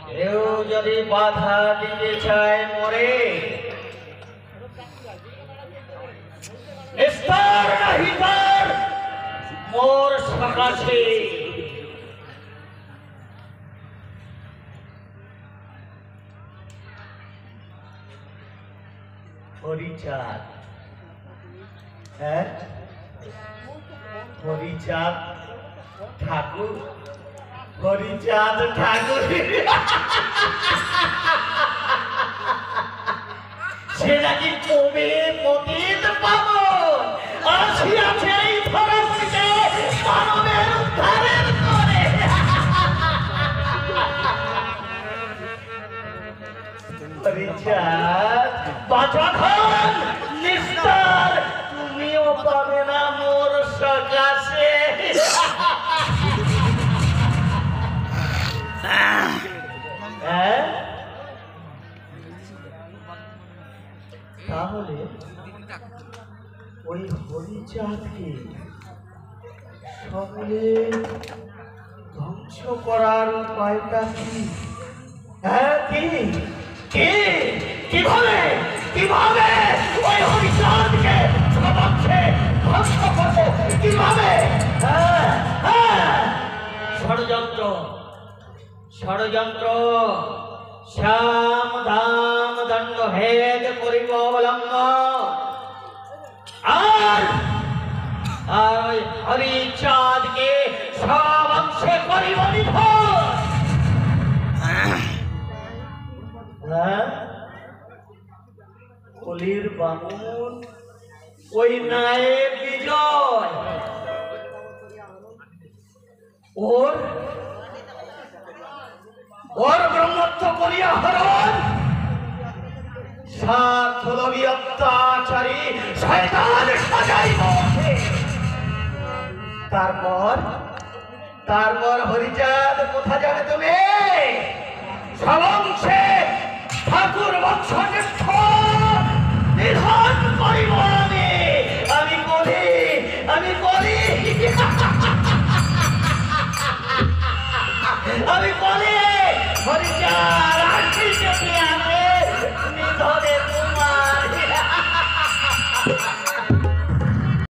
কেউ যদি বাধা দিতে চায় মরে, নিস্তার নাহি তার মোর সকাশে। হরিচাঁদ, হ্যাঁ হরিচাঁদ ঠাকুর, হরিচাঁদ ঠাকুর সে নাকি কবে পতিত পাবন আসিয়াছে এই ধরাপৃষ্ঠে মানবের উদ্ধারের করে। হরিচাঁদ বাঁচাধন নিস্তার তুমিও পাবে না মোর সকাশে। তাহলে ওই হরিচাঁদকে সকলে ধ্বংস করার উপায়টা কি? হ্যাঁ কি কি কিভাবে কিভাবে ওই হরিচাঁদকে সবংশে ধ্বংস করবো কিভাবে? হ্যাঁ হ্যাঁ ষড়যন্ত্র, ষড়যন্ত্র শ্যাম দাম দণ্ড ভেদ করিব অবলম্বন। আর ওই হরিচাঁদকে সব অংশে করিব নিধন। কলির বামুন ওই নায়েব বিজয় ওর ওর ব্রহ্মত্ব করিয়া হরণ, সাত হলবি অত্যাচারী শয়তান সাজাইব। তারপর তারপর হরিচাঁদ কোথা যাবে তুমি? সবংশে ঠাকুর বংশনিষ্ঠ নিধন করিব আমি। আমি করি আমি করি আমি বলি হরিচাঁদ আসিতে নিধনের